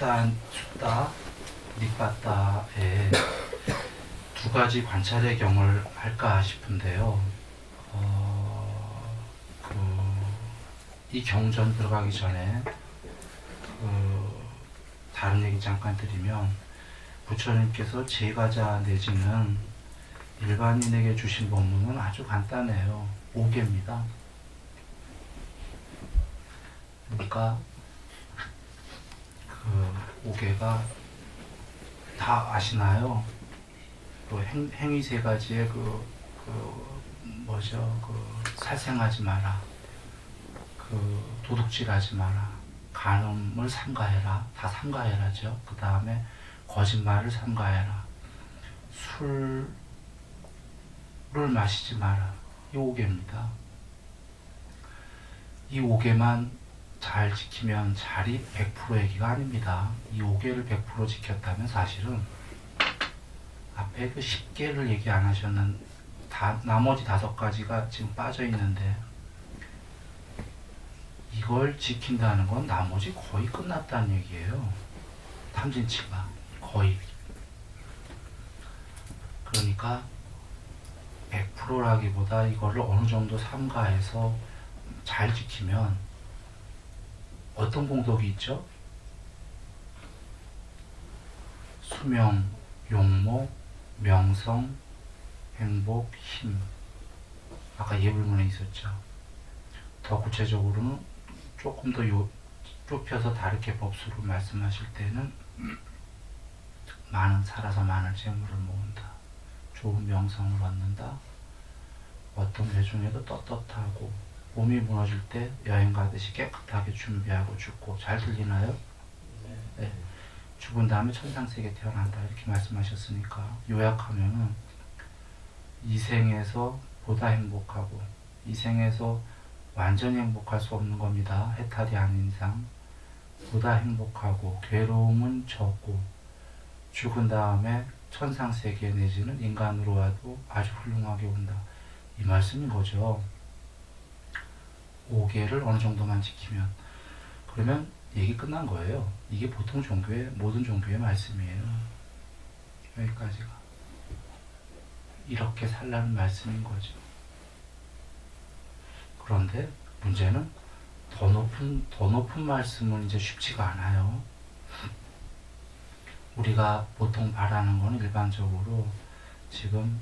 숫다, 닉바따에 두 가지 관찰의 경을 할까 싶은데요. 이 경전 들어가기 전에 다른 얘기 잠깐 드리면, 부처님께서 제가자 내지는 일반인에게 주신 법문은 아주 간단해요. 5개입니다. 그러니까 그 5개가 다 아시나요? 그 행위 세 가지의 살생하지 마라, 도둑질하지 마라, 간음을 삼가해라, 다 삼가해라죠. 그 다음에 거짓말을 삼가해라, 술을 마시지 마라. 이 5개입니다. 이 5개만 잘 지키면 잘이 100% 얘기가 아닙니다. 이 5개를 100% 지켰다면 사실은 앞에 그 10개를 얘기 안 하셨는 나머지 5가지가 지금 빠져 있는데, 이걸 지킨다는 건 나머지 거의 끝났다는 얘기예요. 탐진치가 거의. 그러니까 100%라기보다 이거를 어느 정도 삼가해서 잘 지키면 어떤 공덕이 있죠? 수명, 용모, 명성, 행복, 힘. 아까 예불문에 있었죠. 더 구체적으로는 조금 더 좁혀서 다르게 법수로 말씀하실 때는 살아서 많은 재물을 모은다, 좋은 명성을 얻는다, 어떤 배 중에도 떳떳하고 몸이 무너질 때 여행 가듯이 깨끗하게 준비하고 죽고. 잘 들리나요? 네. 죽은 다음에 천상세계 태어난다, 이렇게 말씀하셨으니까 요약하면은 이 생에서 보다 행복하고, 이 생에서 완전히 행복할 수 없는 겁니다. 해탈이 아닌 이상 보다 행복하고, 괴로움은 적고, 죽은 다음에 천상세계 내지는 인간으로 와도 아주 훌륭하게 온다, 이 말씀인 거죠. 5개를 어느 정도만 지키면, 그러면 얘기 끝난 거예요. 이게 보통 모든 종교의 말씀이에요. 여기까지가 이렇게 살라는 말씀인 거죠. 그런데 문제는 더 높은 말씀은 이제 쉽지가 않아요. 우리가 보통 바라는 건 일반적으로 지금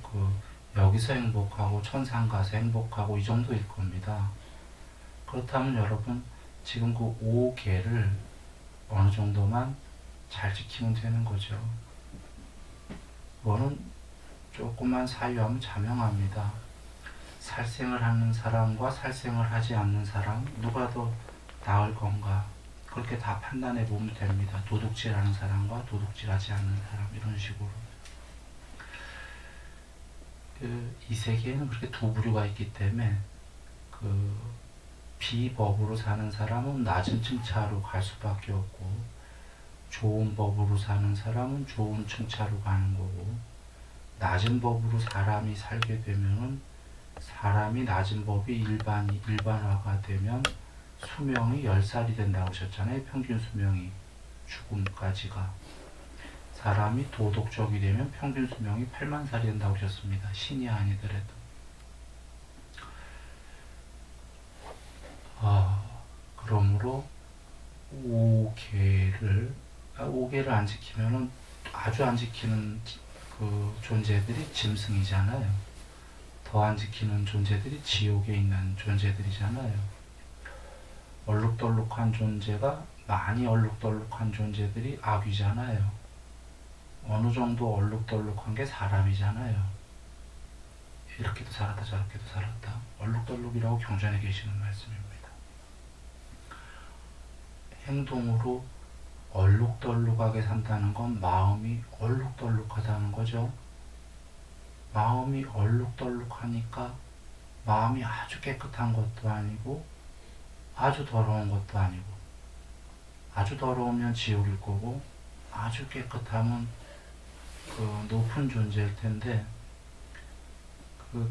여기서 행복하고 천상 가서 행복하고 이 정도일 겁니다. 그렇다면 여러분, 지금 그 5개를 어느 정도만 잘 지키면 되는 거죠. 그거는 조금만 사유하면 자명합니다. 살생을 하는 사람과 살생을 하지 않는 사람, 누가 더 나을 건가, 그렇게 다 판단해 보면 됩니다. 도둑질하는 사람과 도둑질하지 않는 사람, 이런 식으로. 이 세계에는 그렇게 두 부류가 있기 때문에 비법으로 사는 사람은 낮은 층차로 갈 수밖에 없고, 좋은 법으로 사는 사람은 좋은 층차로 가는 거고, 낮은 법으로 사람이 살게 되면은 사람이 낮은 법이 일반화가 되면 수명이 10살이 된다고 하셨잖아요. 평균 수명이, 죽음까지가. 사람이 도덕적이 되면 평균 수명이 8만 살이 된다고 하셨습니다. 신이 아니더라도. 그러므로 5개를 안 지키면은, 아주 안 지키는 존재들이 짐승이잖아요. 더 안 지키는 존재들이 지옥에 있는 존재들이잖아요. 얼룩덜룩한 존재가, 많이 얼룩덜룩한 존재들이 악귀잖아요. 어느 정도 얼룩덜룩한 게 사람이잖아요. 이렇게도 살았다 저렇게도 살았다. 얼룩덜룩이라고 경전에 계시는 말씀입니다. 행동으로 얼룩덜룩하게 산다는 건 마음이 얼룩덜룩하다는 거죠. 마음이 얼룩덜룩하니까 마음이 아주 깨끗한 것도 아니고 아주 더러운 것도 아니고, 아주 더러우면 지옥일 거고 아주 깨끗하면 높은 존재일 텐데,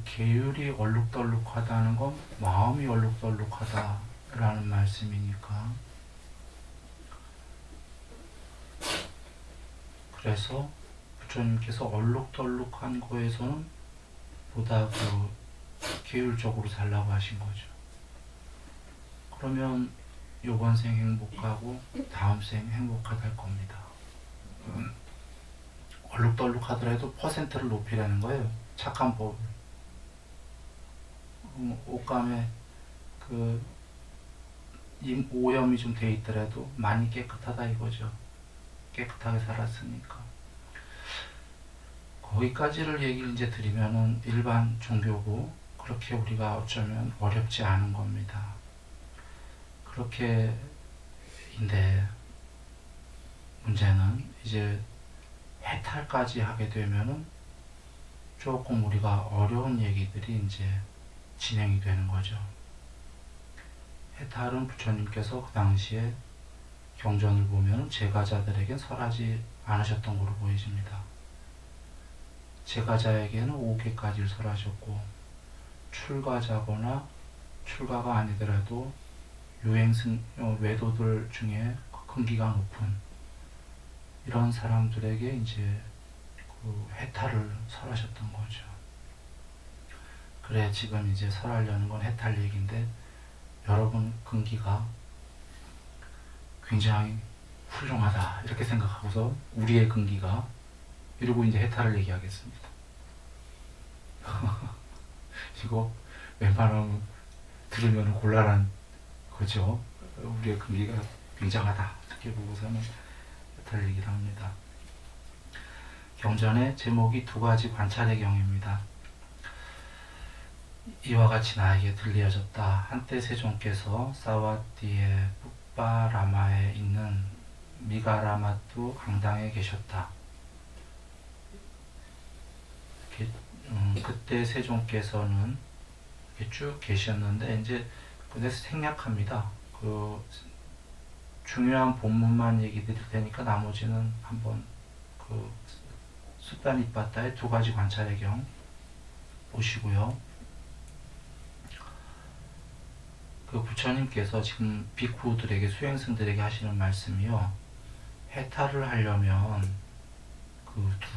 계율이 얼룩덜룩하다는 건 마음이 얼룩덜룩하다라는 말씀이니까, 그래서 부처님께서 얼룩덜룩한 거에서는 보다 계율적으로 살라고 하신 거죠. 그러면 요번 생 행복하고 다음 생 행복하다 할 겁니다. 얼룩덜룩하더라도 퍼센트를 높이라는 거예요. 착한 법을. 옷감에 오염이 좀 돼 있더라도 많이 깨끗하다 이거죠. 깨끗하게 살았으니까. 거기까지를 얘기를 이제 드리면은 일반 종교고 그렇게 우리가 어쩌면 어렵지 않은 겁니다. 그렇게인데 문제는 이제 해탈까지 하게 되면은 조금 우리가 어려운 얘기들이 이제 진행이 되는 거죠. 해탈은 부처님께서 그 당시에 경전을 보면 제가자들에겐 설하지 않으셨던 것으로 보여집니다. 제가자에게는 5개까지를 설하셨고 출가자거나 출가가 아니더라도 외도들 중에 근기가 높은 이런 사람들에게 이제 해탈을 설하셨던 거죠. 그래 지금 이제 설하려는 건 해탈 얘기인데 여러분 근기가 굉장히 훌륭하다 이렇게 생각하고서 우리의 근기가 이러고 이제 해탈을 얘기하겠습니다. 이거 웬만하면 들으면 곤란한 거죠. 우리의 근기가 굉장하다 이렇게 보고서는 해탈 얘기를 합니다. 경전의 제목이 2가지 관찰의 경입니다. 이와 같이 나에게 들려졌다. 한때 세종께서 사와디의 푸빠라마에 있는 미가라마뚜 강당에 계셨다. 그때 세종께서는 쭉 계셨는데 이제 그래서 생략합니다. 중요한 본문만 얘기 드릴 테니까 나머지는 한번 숫다니빠따의 2가지 관찰의 경 보시고요. 부처님께서 지금 비쿠들에게 수행승들에게 하시는 말씀이요. 해탈을 하려면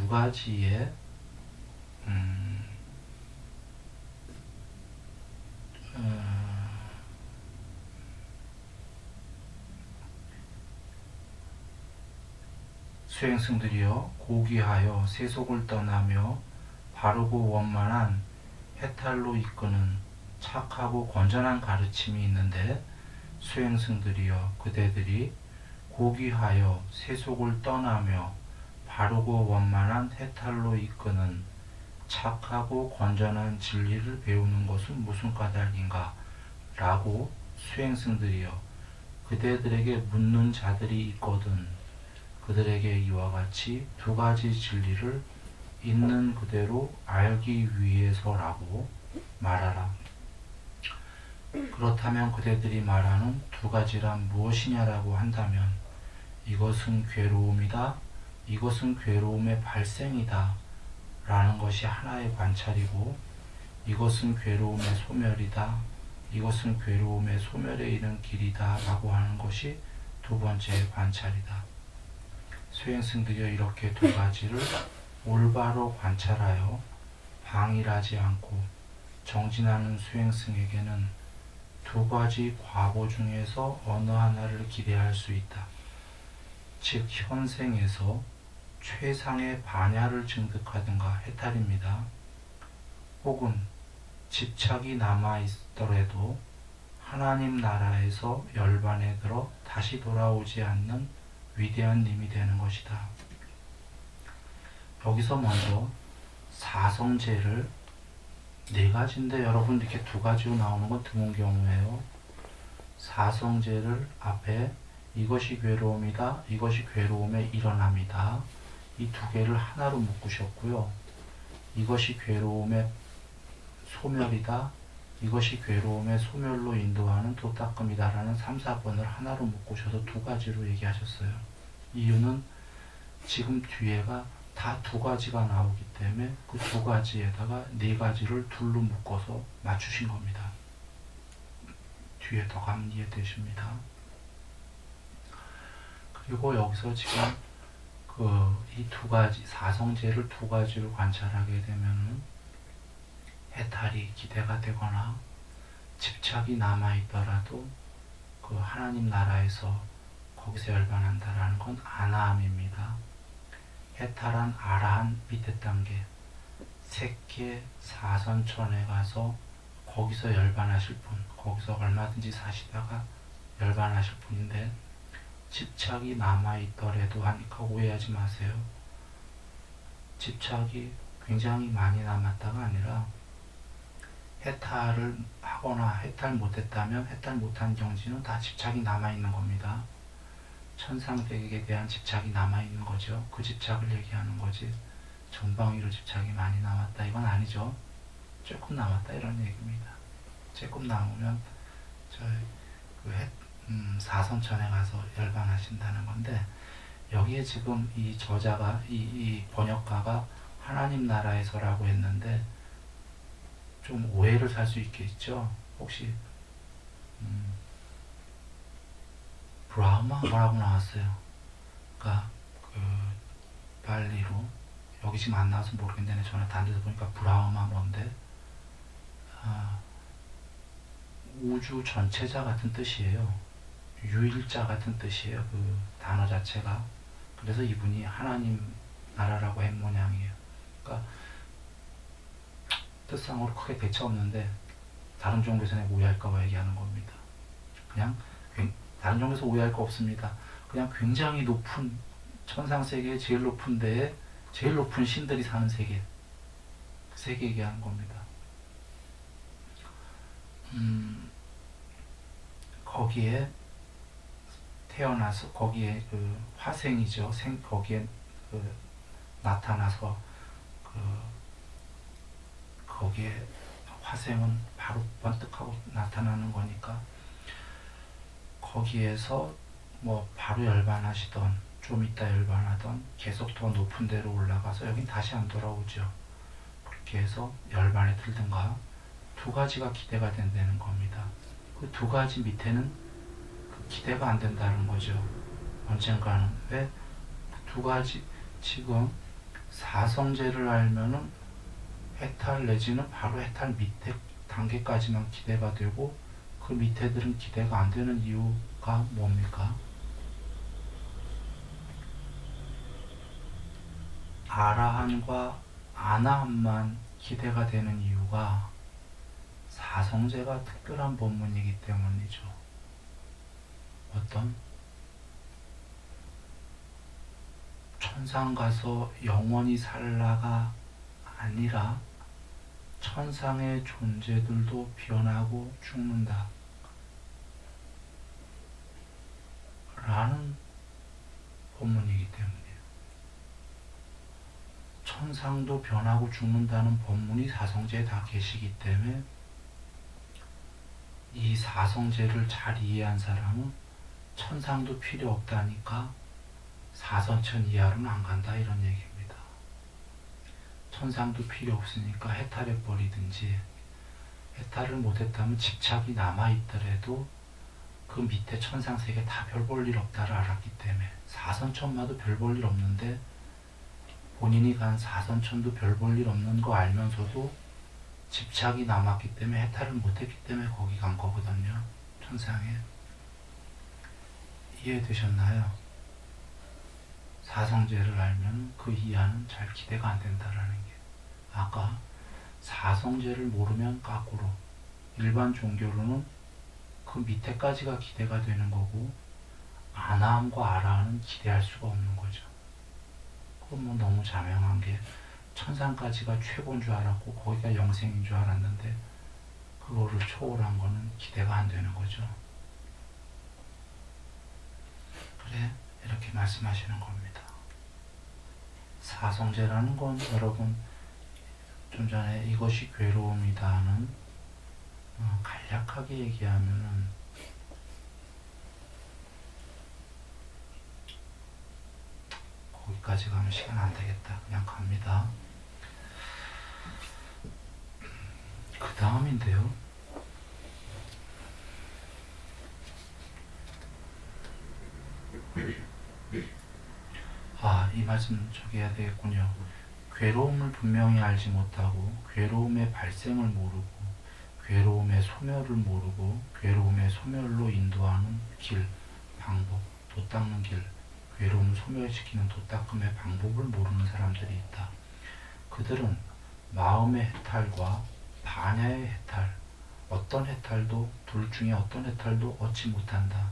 2가지의 수행승들이여 고귀하여 세속을 떠나며 바르고 원만한 해탈로 이끄는 착하고 건전한 가르침이 있는데 수행승들이여 그대들이 고귀하여 세속을 떠나며 바르고 원만한 해탈로 이끄는 착하고 건전한 진리를 배우는 것은 무슨 까닭인가? 라고 수행승들이여 그대들에게 묻는 자들이 있거든 그들에게 이와 같이 2가지 진리를 있는 그대로 알기 위해서라고 말하라. 그렇다면 그대들이 말하는 2가지란 무엇이냐라고 한다면 이것은 괴로움이다. 이것은 괴로움의 발생이다. 라는 것이 하나의 관찰이고 이것은 괴로움의 소멸이다. 이것은 괴로움의 소멸에 이른 길이다. 라고 하는 것이 2번째의 관찰이다. 수행승들이여 이렇게 2가지를 올바로 관찰하여 방일하지 않고 정진하는 수행승에게는 2가지 과보 중에서 어느 하나를 기대할 수 있다. 즉 현생에서 최상의 반야를 증득하든가 해탈입니다. 혹은 집착이 남아있더라도 하나님 나라에서 열반에 들어 다시 돌아오지 않는 위대한 님이 되는 것이다. 여기서 먼저 사성제를 4가지인데 여러분 이렇게 2가지로 나오는 건 드문 경우예요. 사성제를 앞에 이것이 괴로움이다. 이것이 괴로움의 일어남이다. 이 2개를 하나로 묶으셨고요. 이것이 괴로움의 소멸이다. 이것이 괴로움의 소멸로 인도하는 도닦음이다 라는 3, 4번을 하나로 묶으셔서 2가지로 얘기하셨어요. 이유는 지금 뒤에가 다 2가지가 나오기 때문에 그 2가지에다가 4가지를 둘로 묶어서 맞추신 겁니다. 뒤에 더 가면 이해되십니다. 그리고 여기서 지금 이 두 가지, 사성제를 두 가지로 관찰하게 되면은 해탈이 기대가 되거나 집착이 남아있더라도 그 하나님 나라에서 거기서 열반한다라는 건 아나함입니다. 해탈한 아라한 밑에 단계, 색계 사선천에 가서 거기서 열반하실 분, 거기서 얼마든지 사시다가 열반하실 분인데, 집착이 남아있더라도 하니까 오해하지 마세요. 집착이 굉장히 많이 남았다가 아니라 해탈을 하거나 해탈 못했다면 해탈 못한 경지는 다 집착이 남아있는 겁니다. 천상백에 대한 집착이 남아있는 거죠. 그 집착을 얘기하는 거지, 전방위로 집착이 많이 남았다 이건 아니죠. 조금 남았다 이런 얘기입니다. 조금 남으면 사선천에 가서 열반하신다는 건데, 여기에 지금 이 저자가 이 번역가가 하나님 나라에서라고 했는데 좀 오해를 살 수 있겠죠. 혹시 브라흐마 뭐라고 나왔어요. 그러니까 발리로, 여기 지금 안 나와서 모르겠는데 전에 다른 데서 보니까 브라흐마 뭔데, 우주 전체자 같은 뜻이에요. 유일자 같은 뜻이에요. 그 단어 자체가. 그래서 이분이 하나님 나라라고 한 모양이에요. 그러니까 뜻상으로 크게 대차 없는데 다른 종교에서 내가 오해할까봐 얘기하는 겁니다. 그냥 다른 종교에서 오해할 거 없습니다. 그냥 굉장히 높은 천상 세계의 제일 높은 데에 제일 높은 신들이 사는 세계, 그 세계 얘기하는 겁니다. 거기에 태어나서 거기에 그 화생이죠. 거기에 나타나서 거기에 화생은 바로 번뜩하고 나타나는 거니까, 거기에서 뭐 바로 열반하시던 좀 이따 열반하던 계속 더 높은 데로 올라가서 여긴 다시 안 돌아오죠. 그렇게 해서 열반에 들든가 두 가지가 기대가 된다는 겁니다. 그 두 가지 밑에는 기대가 안 된다는 거죠. 언젠가는. 왜? 두 가지, 지금 사성제를 알면은 해탈 내지는 바로 해탈 밑에 단계까지만 기대가 되고 그 밑에들은 기대가 안 되는 이유가 뭡니까? 아라한과 아나함만 기대가 되는 이유가 사성제가 특별한 법문이기 때문이죠. 어떤 천상 가서 영원히 살라가 아니라 천상의 존재들도 변하고 죽는다 라는 법문이기 때문이에요. 천상도 변하고 죽는다는 법문이 사성제에 다 계시기 때문에 이 사성제를 잘 이해한 사람은 천상도 필요 없다니까 사선천 이하로는 안 간다 이런 얘기입니다. 천상도 필요 없으니까 해탈해버리든지, 해탈을 못했다면 집착이 남아있더라도 그 밑에 천상세계 다 별 볼 일 없다를 알았기 때문에, 사선천마도 별 볼 일 없는데 본인이 간 사선천도 별 볼 일 없는 거 알면서도 집착이 남았기 때문에 해탈을 못했기 때문에 거기 간 거거든요. 천상에. 이해되셨나요? 사성제를 알면 그 이하는 잘 기대가 안 된다라는 게. 아까 사성제를 모르면 거꾸로 일반 종교로는 그 밑에까지가 기대가 되는 거고 아나함과 아라함은 기대할 수가 없는 거죠. 그건 뭐 너무 자명한 게, 천상까지가 최고인 줄 알았고 거기가 영생인 줄 알았는데 그거를 초월한 거는 기대가 안 되는 거죠. 그래, 이렇게 말씀하시는 겁니다. 사성제라는 건 여러분 좀 전에 이것이 괴로움이다는 간략하게 얘기하면은 거기까지 가면 시간 안 되겠다. 그냥 갑니다. 그 다음인데요. 이 말씀 저기 해야 되겠군요. 괴로움을 분명히 알지 못하고 괴로움의 발생을 모르고 괴로움의 소멸을 모르고 괴로움의 소멸로 인도하는 길, 방법, 도 닦는 길, 괴로움을 소멸시키는 도 닦음의 방법을 모르는 사람들이 있다. 그들은 마음의 해탈과 반야의 해탈, 어떤 해탈도 둘 중에 어떤 해탈도 얻지 못한다.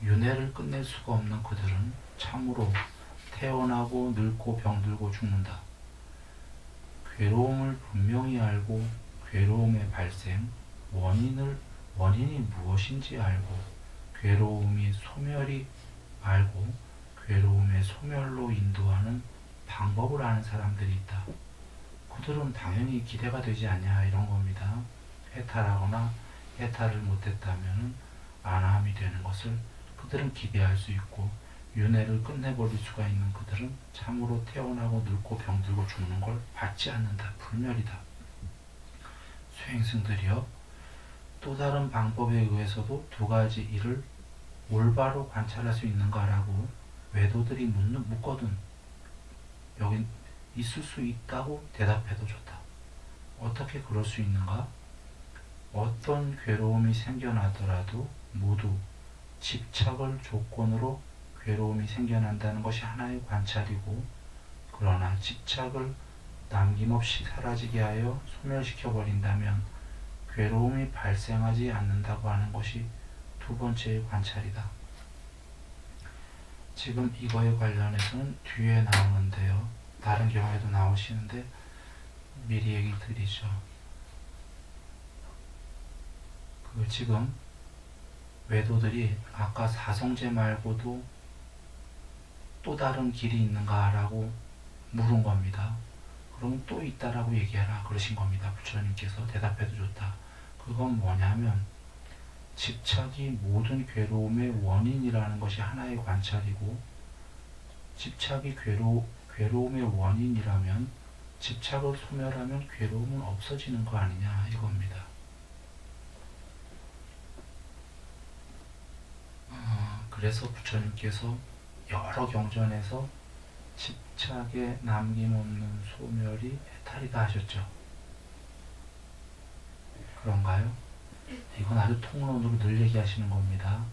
윤회를 끝낼 수가 없는 그들은 참으로 태어나고 늙고 병들고 죽는다. 괴로움을 분명히 알고 괴로움의 발생, 원인이 무엇인지 알고 괴로움이 소멸이 알고 괴로움의 소멸로 인도하는 방법을 아는 사람들이 있다. 그들은 당연히 기대가 되지 않냐 이런 겁니다. 해탈하거나 해탈을 못했다면 안함이 되는 것을 그들은 기대할 수 있고 윤회를 끝내버릴 수가 있는 그들은 참으로 태어나고 늙고 병들고 죽는 걸 받지 않는다. 불멸이다. 수행승들이여 또 다른 방법에 의해서도 두 가지 일을 올바로 관찰할 수 있는가라고 외도들이 묻거든 여긴 있을 수 있다고 대답해도 좋다. 어떻게 그럴 수 있는가? 어떤 괴로움이 생겨나더라도 모두 집착을 조건으로 괴로움이 생겨난다는 것이 하나의 관찰이고 그러나 집착을 남김없이 사라지게 하여 소멸시켜버린다면 괴로움이 발생하지 않는다고 하는 것이 두 번째의 관찰이다. 지금 이거에 관련해서는 뒤에 나오는데요. 다른 경우에도 나오시는데 미리 얘기 드리죠. 지금 외도들이 아까 사성제 말고도 또 다른 길이 있는가라고 물은 겁니다. 그럼 또 있다라고 얘기하라 그러신 겁니다. 부처님께서 대답해도 좋다. 그건 뭐냐면 집착이 모든 괴로움의 원인이라는 것이 하나의 관찰이고 집착이 괴로움의 원인이라면 집착을 소멸하면 괴로움은 없어지는 거 아니냐 이겁니다. 그래서 부처님께서 여러 경전에서 집착의 남김없는 소멸이 해탈이다 하셨죠. 그런가요? 이건 아주 통론으로 늘 얘기하시는 겁니다.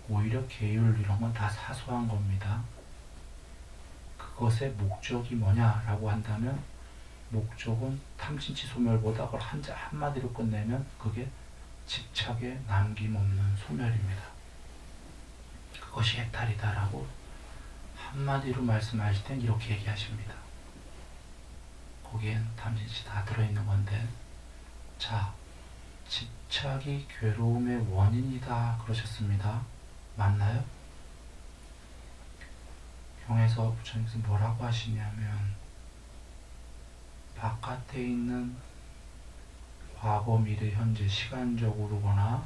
오히려 계율 이런 건 다 사소한 겁니다. 그것의 목적이 뭐냐라고 한다면 목적은 탐진치 소멸보다 그걸 한마디로 끝내면 그게 집착의 남김없는 소멸입니다. 그것이 해탈이다라고 한마디로 말씀하실 땐 이렇게 얘기하십니다. 거기엔 탐진치 다 들어있는 건데 자, 집착이 괴로움의 원인이다 그러셨습니다. 맞나요? 경에서 부처님께서 뭐라고 하시냐면 바깥에 있는 과거, 미래, 현재 시간적으로거나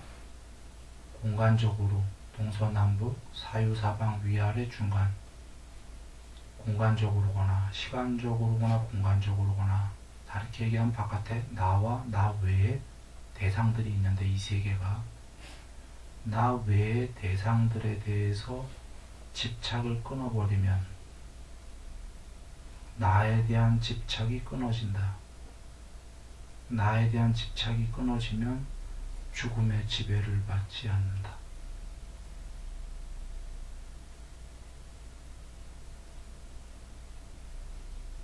공간적으로 동서남북, 사유사방, 위아래, 중간 공간적으로거나 시간적으로거나 공간적으로거나 다르게 얘기하면 바깥에 나와 나 외에 대상들이 있는데 이 세계가 나 외의 대상들에 대해서 집착을 끊어버리면 나에 대한 집착이 끊어진다. 나에 대한 집착이 끊어지면 죽음의 지배를 받지 않는다.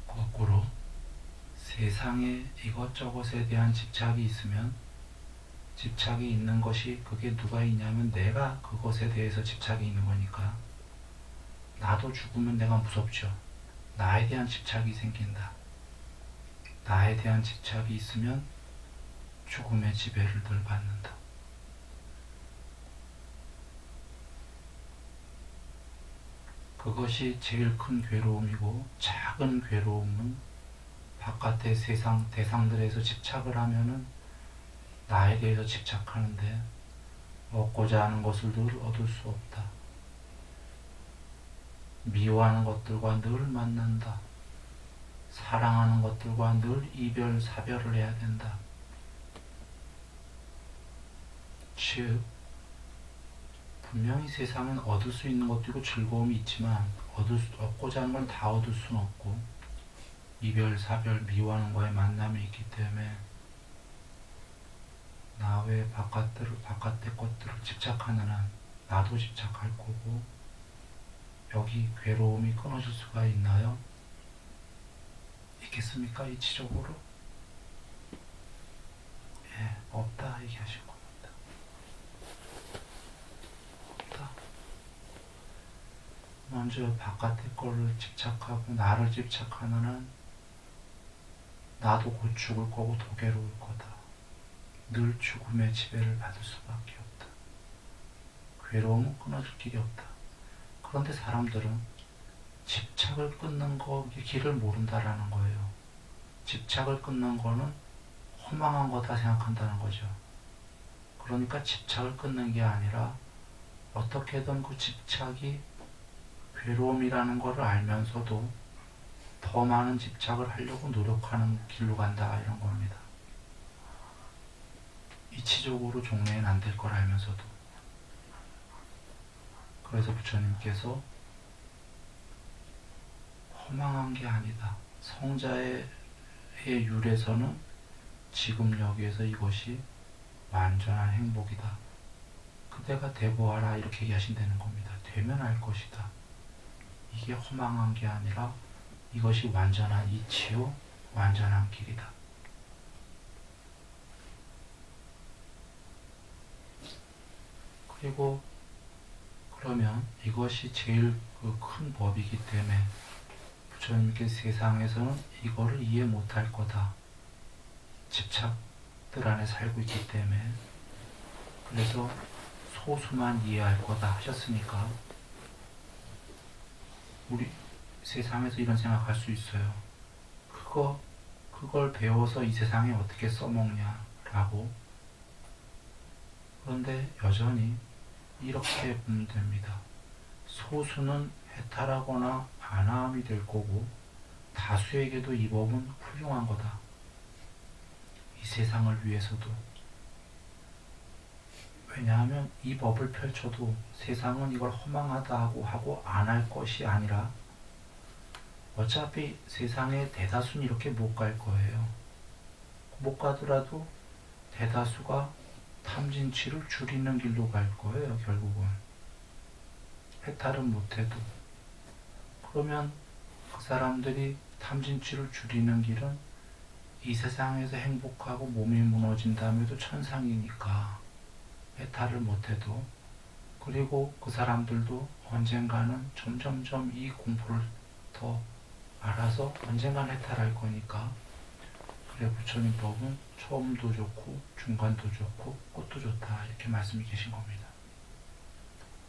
거꾸로 세상에 이것저것에 대한 집착이 있으면 집착이 있는 것이 그게 누가 있냐면 내가 그것에 대해서 집착이 있는 거니까 나도 죽으면 내가 무섭죠. 나에 대한 집착이 생긴다. 나에 대한 집착이 있으면 죽음의 지배를 늘 받는다. 그것이 제일 큰 괴로움이고 작은 괴로움은 바깥의 세상 대상들에서 집착을 하면은 나에 대해서 집착하는데 얻고자 하는 것을 늘 얻을 수 없다. 미워하는 것들과 늘 만난다. 사랑하는 것들과 늘 이별, 사별을 해야 된다. 즉 분명히 세상은 얻을 수 있는 것도 있고 즐거움이 있지만 얻고자 하는 건 다 얻을 수는 없고, 이별, 사별, 미워하는과의 만남이 있기 때문에 나 외 바깥의 것들을 집착하는 한 나도 집착할 거고, 여기 괴로움이 끊어질 수가 있나요? 있겠습니까? 이치적으로? 예, 없다 얘기하실 겁니다. 없다. 먼저 바깥의 거를 집착하고 나를 집착하는 한 나도 곧 죽을 거고 더 괴로울 거다. 늘 죽음의 지배를 받을 수밖에 없다. 괴로움은 끊어질 길이 없다. 그런데 사람들은 집착을 끊는 거, 길을 모른다라는 거예요. 집착을 끊는 거는 허망한 거다 생각한다는 거죠. 그러니까 집착을 끊는 게 아니라 어떻게든 그 집착이 괴로움이라는 거를 알면서도 더 많은 집착을 하려고 노력하는 길로 간다, 이런 겁니다. 이치적으로 종래는 안 될 걸 알면서도. 그래서 부처님께서 허망한 게 아니다. 성자의 율에서는 지금 여기에서 이것이 완전한 행복이다. 그대가 되보아라, 이렇게 얘기하신다는 겁니다. 되면 알 것이다. 이게 허망한 게 아니라 이것이 완전한 이치요, 완전한 길이다. 그리고 그러면 이것이 제일 큰 법이기 때문에 부처님께서 세상에서는 이거를 이해 못할 거다. 집착들 안에 살고 있기 때문에. 그래서 소수만 이해할 거다 하셨으니까 우리 세상에서 이런 생각할 수 있어요. 그걸 배워서 이 세상에 어떻게 써먹냐라고. 그런데 여전히 이렇게 보면 됩니다. 소수는 해탈하거나 안함이 될 거고, 다수에게도 이 법은 훌륭한 거다. 이 세상을 위해서도. 왜냐하면 이 법을 펼쳐도 세상은 이걸 허망하다 하고 안 할 것이 아니라 어차피 세상의 대다수는 이렇게 못 갈 거예요. 못 가더라도 대다수가 탐진치를 줄이는 길로 갈 거예요, 결국은. 해탈은 못해도. 그러면 그 사람들이 탐진치를 줄이는 길은 이 세상에서 행복하고 몸이 무너진 다음에도 천상이니까 해탈을 못해도. 그리고 그 사람들도 언젠가는 점점점 이 공부를 더 알아서 언젠간 해탈할 거니까. 그래, 부처님 법은 처음도 좋고 중간도 좋고 끝도 좋다, 이렇게 말씀이 계신 겁니다.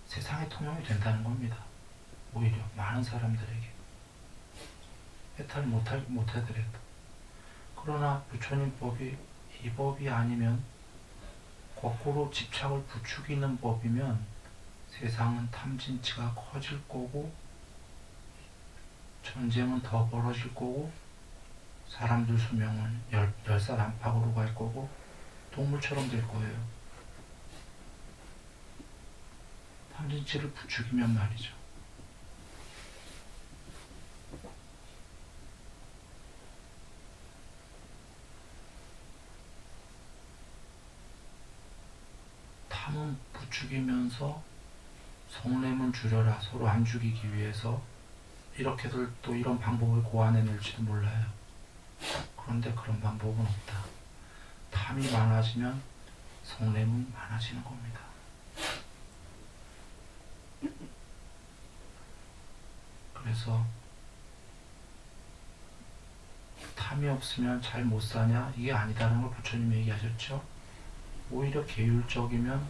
세상에 통용이 된다는 겁니다. 오히려 많은 사람들에게 해탈 못하더라도. 그러나 부처님 법이 이 법이 아니면, 거꾸로 집착을 부추기는 법이면 세상은 탐진치가 커질 거고, 전쟁은 더 벌어질 거고, 사람들 수명은 열살 안팎으로 갈 거고, 동물처럼 될 거예요. 탐진치를 부추기면 말이죠. 탐은 부추기면서 성냄은 줄여라, 서로 안 죽이기 위해서 이렇게들 또 이런 방법을 고안해낼지도 몰라요. 그런데 그런 방법은 없다. 탐이 많아지면 성냄은 많아지는 겁니다. 그래서 탐이 없으면 잘 못 사냐? 이게 아니다라는 걸 부처님이 얘기하셨죠. 오히려 계율적이면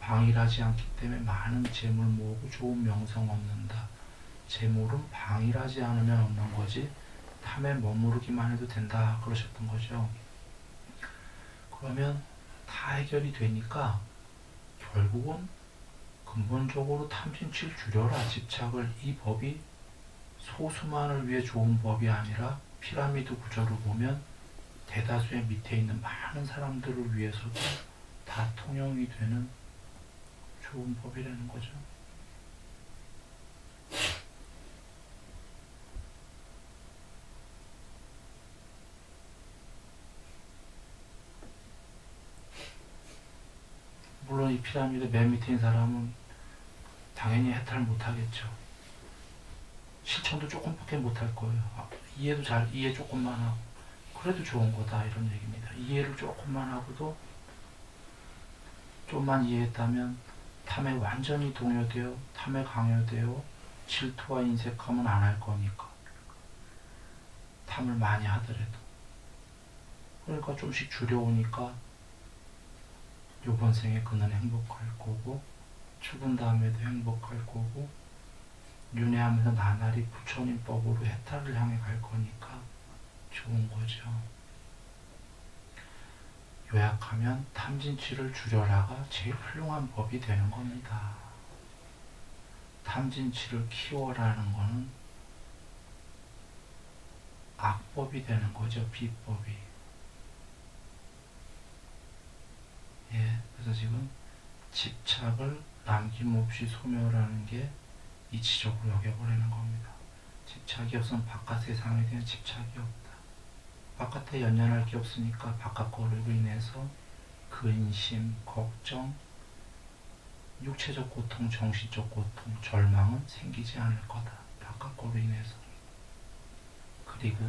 방일하지 않기 때문에 많은 재물 모으고 좋은 명성 얻는다. 재물은 방일하지 않으면 얻는 거지 탐에 머무르기만 해도 된다, 그러셨던 거죠. 그러면 다 해결이 되니까 결국은 근본적으로 탐진치를 줄여라, 집착을. 이 법이 소수만을 위해 좋은 법이 아니라 피라미드 구조를 보면 대다수의 밑에 있는 많은 사람들을 위해서도 다 통용이 되는 좋은 법이라는 거죠. 여러분들은 이 피라미드 맨 밑에 있는 사람은 당연히 해탈 못하겠죠. 실천도 조금밖에 못할 거예요. 이해도 이해 조금만 하고 그래도 좋은 거다 이런 얘기입니다. 이해를 조금만 하고도 좀만 이해했다면 탐에 완전히 동요되어 탐에 강요되어 질투와 인색함은 안 할 거니까. 탐을 많이 하더라도. 그러니까 좀씩 줄여오니까 요번 생에 그는 행복할 거고 죽은 다음에도 행복할 거고 윤회하면서 나날이 부처님법으로 해탈을 향해 갈 거니까 좋은 거죠. 요약하면 탐진치를 줄여라가 제일 훌륭한 법이 되는 겁니다. 탐진치를 키워라는 거는 악법이 되는 거죠. 비법이. 예, 그래서 지금 집착을 남김없이 소멸하는 게 이치적으로 여겨버리는 겁니다. 집착이 없으면 바깥 세상에 대한 집착이 없다. 바깥에 연연할 게 없으니까 바깥 거로 인해서 근심, 걱정, 육체적 고통, 정신적 고통, 절망은 생기지 않을 거다. 바깥 거로 인해서. 그리고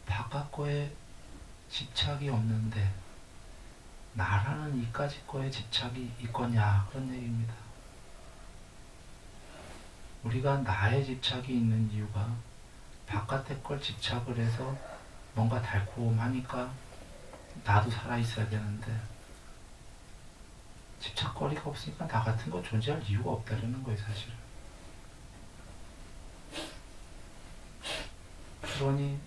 바깥 거에 집착이 없는데 나라는 이까지 거에 집착이 있거냐 그런 얘기입니다. 우리가 나에 집착이 있는 이유가 바깥의 걸 집착을 해서 뭔가 달콤하니까 나도 살아있어야 되는데 집착거리가 없으니까 나 같은 거 존재할 이유가 없다는 거예요, 사실은. 그러니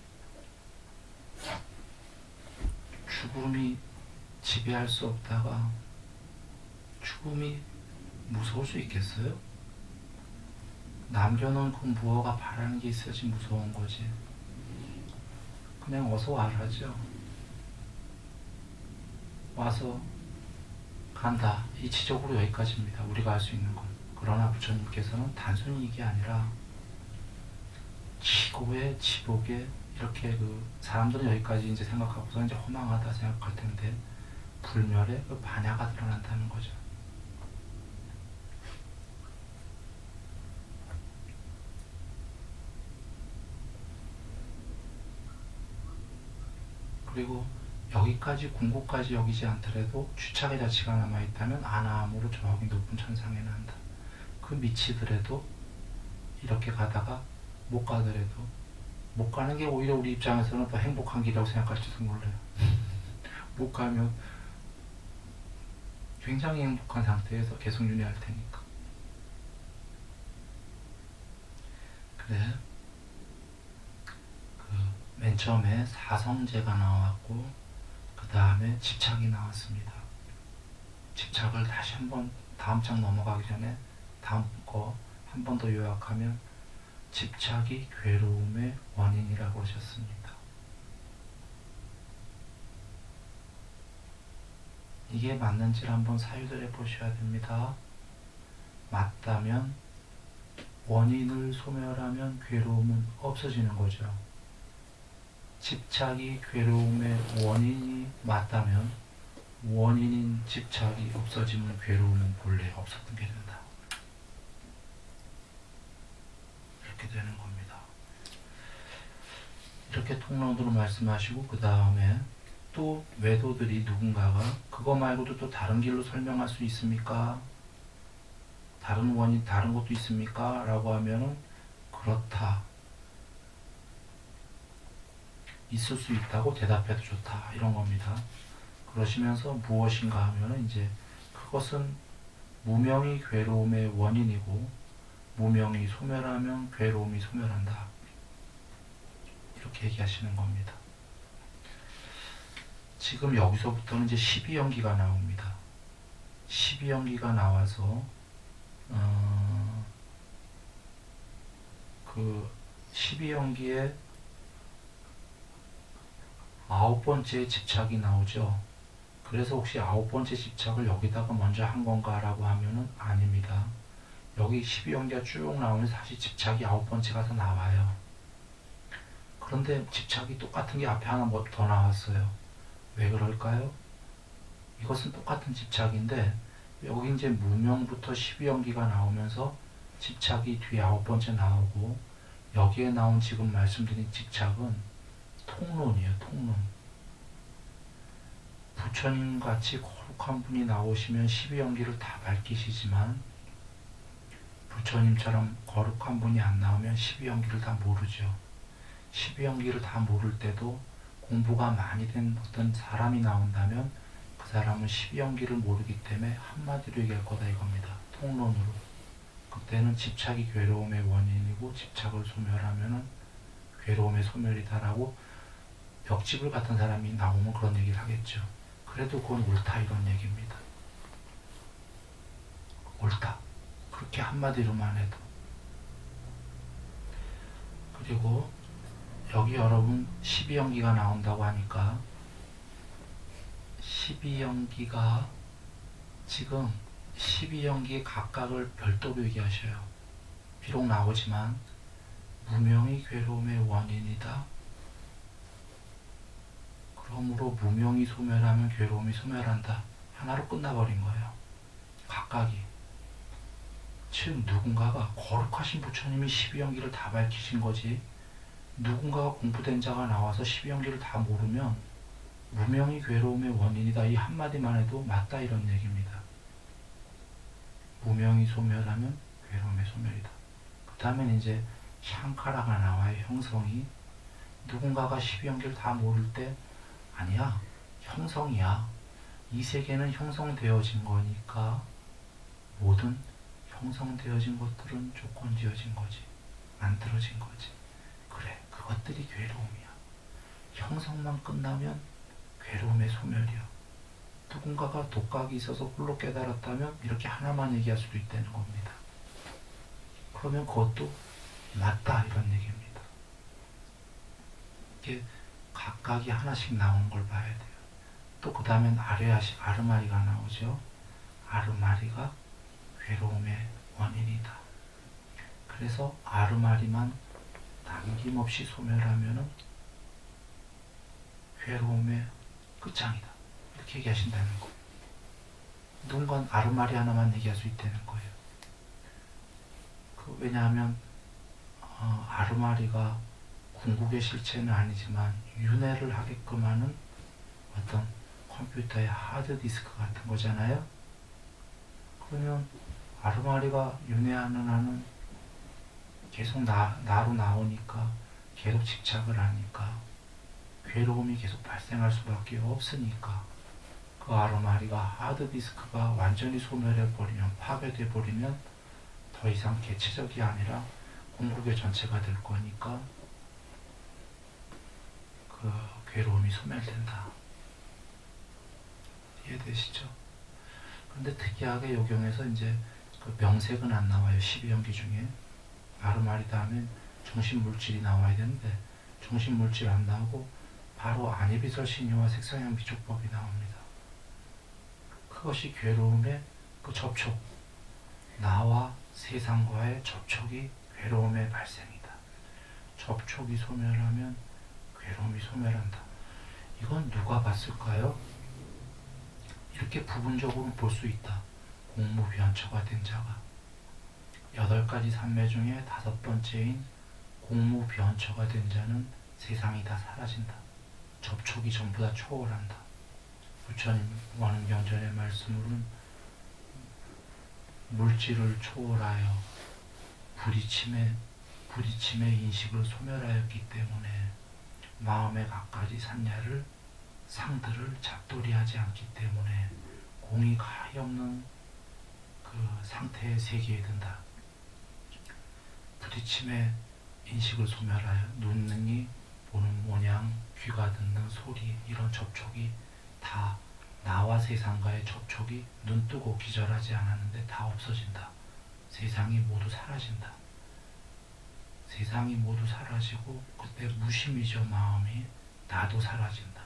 죽음이 지배할 수 없다가 죽음이 무서울 수 있겠어요? 남겨놓은 그 무엇가 바라는 게 있어야지 무서운 거지. 그냥 어서 와라죠. 와서 간다. 이치적으로 여기까지입니다. 우리가 할 수 있는 건. 그러나 부처님께서는 단순히 이게 아니라 지고에 지복에 이렇게 사람들은 여기까지 이제 생각하고서 이제 허망하다 생각할 텐데 불멸에 그 반야가 드러난다는 거죠. 그리고 여기까지 궁극까지 여기지 않더라도 주착의 자치가 남아있다면 아나함으로 저기 높은 천상에 난다. 그 미치더라도 이렇게 가다가 못 가더라도 못 가는 게 오히려 우리 입장에서는 더 행복한 길이라고 생각할지도 몰라요. 못 가면 굉장히 행복한 상태에서 계속 윤회할 테니까. 그래. 맨 처음에 사성제가 나왔고 그 다음에 집착이 나왔습니다. 집착을 다시 한번 다음 장 넘어가기 전에 다음 거 한 번 더 요약하면 집착이 괴로움의 원인이라고 하셨습니다. 이게 맞는지를 한번 사유를 해보셔야 됩니다. 맞다면 원인을 소멸하면 괴로움은 없어지는 거죠. 집착이 괴로움의 원인이 맞다면 원인인 집착이 없어지면 괴로움은 본래 없었던 게 된다. 이렇게 되는 겁니다. 이렇게 통론으로 말씀하시고 그 다음에 또 외도들이 누군가가 그거 말고도 또 다른 길로 설명할 수 있습니까? 다른 원인, 다른 것도 있습니까? 라고 하면은 그렇다. 있을 수 있다고 대답해도 좋다. 이런 겁니다. 그러시면서 무엇인가 하면은 이제 그것은 무명이 괴로움의 원인이고 무명이 소멸하면 괴로움이 소멸한다. 이렇게 얘기하시는 겁니다. 지금 여기서부터는 이제 12연기가 나옵니다. 12연기가 나와서 그 12연기에 9번째 집착이 나오죠. 그래서 혹시 9번째 집착을 여기다가 먼저 한 건가 라고 하면은 아닙니다. 여기 12연기가 쭉 나오면서 다시 집착이 9번째가 더 나와요. 그런데 집착이 똑같은 게 앞에 하나 더 나왔어요. 왜 그럴까요? 이것은 똑같은 집착인데 여기 이제 무명부터 12연기가 나오면서 집착이 뒤에 9번째 나오고, 여기에 나온 지금 말씀드린 집착은 통론이에요. 통론. 부처님 같이 거룩한 분이 나오시면 12연기를 다 밝히시지만, 부처님처럼 거룩한 분이 안 나오면 12연기를 다 모르죠. 12연기를 다 모를 때도 공부가 많이 된 어떤 사람이 나온다면 그 사람은 12연기를 모르기 때문에 한마디로 얘기할 거다 이겁니다. 통론으로. 그때는 집착이 괴로움의 원인이고 집착을 소멸하면은 괴로움의 소멸이다라고 벽집을 같은 사람이 나오면 그런 얘기를 하겠죠. 그래도 그건 옳다 이런 얘기입니다. 옳다. 그렇게 한마디로만 해도. 그리고 여기 여러분 12연기가 나온다고 하니까 12연기가 지금 12연기의 각각을 별도로 얘기하셔요. 비록 나오지만 무명이 괴로움의 원인이다. 그러므로 무명이 소멸하면 괴로움이 소멸한다. 하나로 끝나버린 거예요. 각각이. 즉 누군가가 거룩하신 부처님이 12연기를 다 밝히신 거지, 누군가가 공부된 자가 나와서 12연기를 다 모르면 무명이 괴로움의 원인이다 이 한마디만 해도 맞다 이런 얘기입니다. 무명이 소멸하면 괴로움의 소멸이다. 그 다음에 이제 샹카라가 나와요. 형성이. 누군가가 12연기를 다 모를 때 아니야, 형성이야. 이 세계는 형성되어진 거니까 모든 형성되어진 것들은 조건지어진 거지, 만들어진 거지. 그래, 그것들이 괴로움이야. 형성만 끝나면 괴로움의 소멸이야. 누군가가 독각이 있어서 홀로 깨달았다면 이렇게 하나만 얘기할 수도 있다는 겁니다. 그러면 그것도 맞다 이런 얘기입니다. 이게 각각이 하나씩 나오는 걸 봐야 돼요. 또 그 다음엔 아르마리가 나오죠. 아르마리가 괴로움의 원인이다. 그래서 아르마리만 남김없이 소멸하면은 괴로움의 끝장이다. 이렇게 얘기하신다는 거예요. 누군가는 아르마리 하나만 얘기할 수 있다는 거예요. 왜냐하면 아르마리가 궁극의 실체는 아니지만 윤회를 하게끔 하는 어떤 컴퓨터의 하드디스크 같은 거잖아요. 그러면 아르마리가 윤회하는 한은 계속 나로 나오니까 계속 집착을 하니까 괴로움이 계속 발생할 수밖에 없으니까 그 아르마리가 하드디스크가 완전히 소멸해버리면, 파괴돼버리면 더 이상 개체적이 아니라 궁극의 전체가 될 거니까 그 괴로움이 소멸된다. 이해되시죠? 근데 특이하게 요경에서 이제 그 명색은 안 나와요. 12연기 중에. 아르마리 다음에 정신물질이 나와야 되는데 정신물질 안 나오고 바로 안이비설 신유와 색상형 비촉법이 나옵니다. 그것이 괴로움의 그 접촉, 나와 세상과의 접촉이 괴로움의 발생이다. 접촉이 소멸하면 괴로움이 소멸한다. 이건 누가 봤을까요? 이렇게 부분적으로 볼 수 있다. 공무변처가 된 자가. 8가지 산매 중에 5번째인 공무변처가 된 자는 세상이 다 사라진다. 접촉이 전부 다 초월한다. 부처님 원흥경전의 말씀으로는 물질을 초월하여 부딪힘의 인식을 소멸하였기 때문에 마음의 갖가지 산야를 상들을 잡돌이하지 않기 때문에 공이 가히 없는 그 상태의 세계에 든다. 부딪힘의 인식을 소멸하여 눈이 보는 모양, 귀가 듣는 소리, 이런 접촉이 다 나와 세상과의 접촉이 눈 뜨고 기절하지 않았는데 다 없어진다. 세상이 모두 사라진다. 세상이 모두 사라지고 그때 무심이죠. 마음이. 나도 사라진다.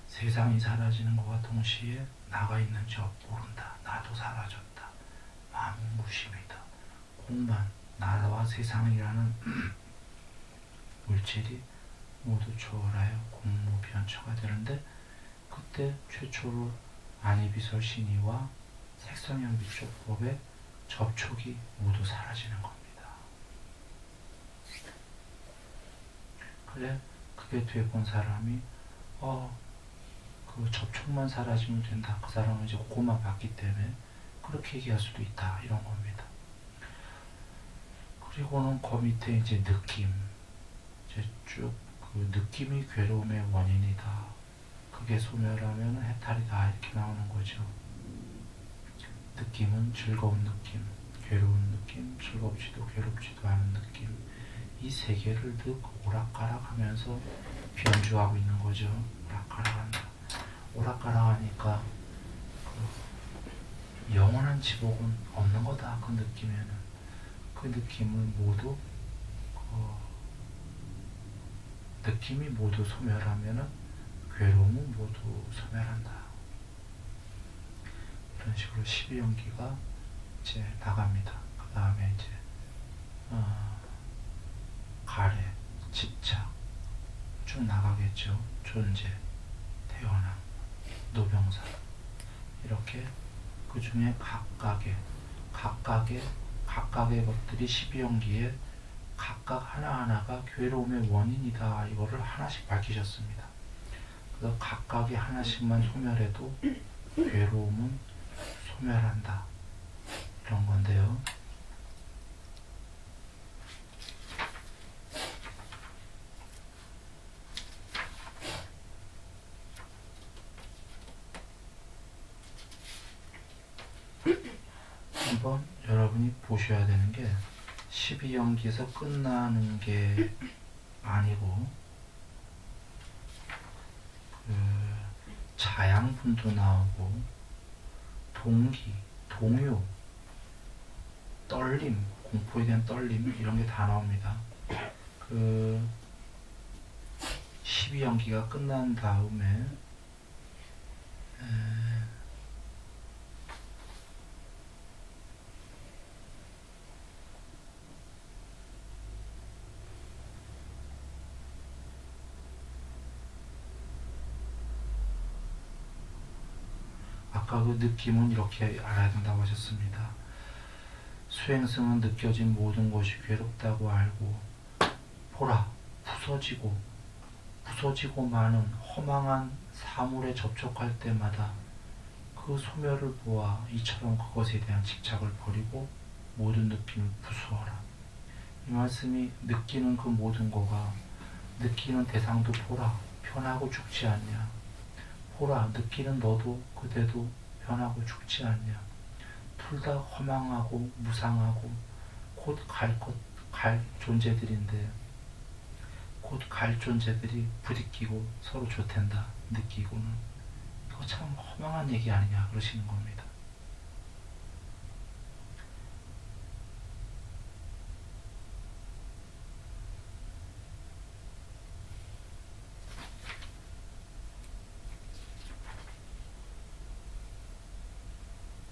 세상이 사라지는 것과 동시에 나가 있는지 모른다. 나도 사라졌다. 마음은 무심이다. 공만, 나와 세상이라는 물질이 모두 초월하여 공무변처가 되는데, 그때 최초로 안이비설 신이와 색성형 위촉법의 접촉이 모두 사라지는 겁니다. 그래, 그게 되본 사람이 그 접촉만 사라지면 된다. 그 사람은 이제 그것만 봤기 때문에 그렇게 얘기할 수도 있다. 이런 겁니다. 그리고는 그 밑에 이제 느낌, 이제 쭉 그 느낌이 괴로움의 원인이다. 그게 소멸하면 해탈이다. 이렇게 나오는 거죠. 느낌은 즐거운 느낌, 괴로운 느낌, 즐겁지도 괴롭지도 않은 느낌. 이 세 개를 늘 오락가락 하면서 변주하고 있는 거죠. 오락가락 한다. 오락가락 하니까 그 영원한 지복은 없는 거다. 그 느낌에는. 그 느낌을 모두 느낌이 모두 소멸하면은 괴로움은 모두 소멸한다. 이런 식으로 12연기가 이제 나갑니다. 그 다음에 이제 가래, 집착 쭉 나가겠죠. 존재, 태어남, 노병사 이렇게 그 중에 각각의 것들이 12연기에 각각 하나하나가 괴로움의 원인이다. 이거를 하나씩 밝히셨습니다. 그래서 각각의 하나씩만 소멸해도 괴로움은 소멸한다. 이런 건데요. 한번 여러분이 보셔야 되는 게 12연기에서 끝나는 게 아니고 자양분도 나오고 동기, 동요, 떨림, 공포에 대한 떨림 이런 게 다 나옵니다. 그 12연기가 끝난 다음에 아까 그 느낌은 이렇게 알아야 된다고 하셨습니다. 수행승은 느껴진 모든 것이 괴롭다고 알고 보라, 부서지고 마는 허망한 사물에 접촉할 때마다 그 소멸을 보아 이처럼 그것에 대한 집착을 버리고 모든 느낌을 부수어라. 이 말씀이 느끼는 그 모든 거가 느끼는 대상도 보라, 변하고 죽지 않냐. 보라, 느끼는 너도 그대도 변하고 죽지 않냐. 둘 다 허망하고 무상하고 곧 갈 존재들인데 곧 갈 존재들이 부딪히고 서로 좋댄다. 느끼고는. 이거 참 허망한 얘기 아니냐 그러시는 겁니다.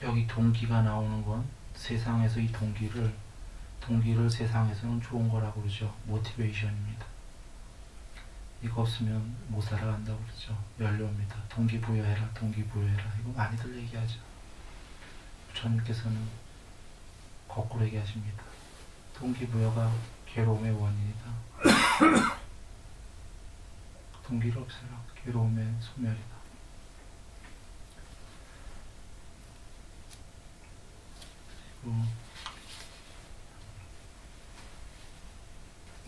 여기 동기가 나오는 건 세상에서 이 동기를 세상에서는 좋은 거라고 그러죠. 모티베이션입니다. 이거 없으면 못 살아간다고 그러죠. 연료입니다. 동기부여해라. 이거 많이들 얘기하죠. 부처님께서는 거꾸로 얘기하십니다. 동기부여가 괴로움의 원인이다. 동기를 없애라. 괴로움의 소멸이다.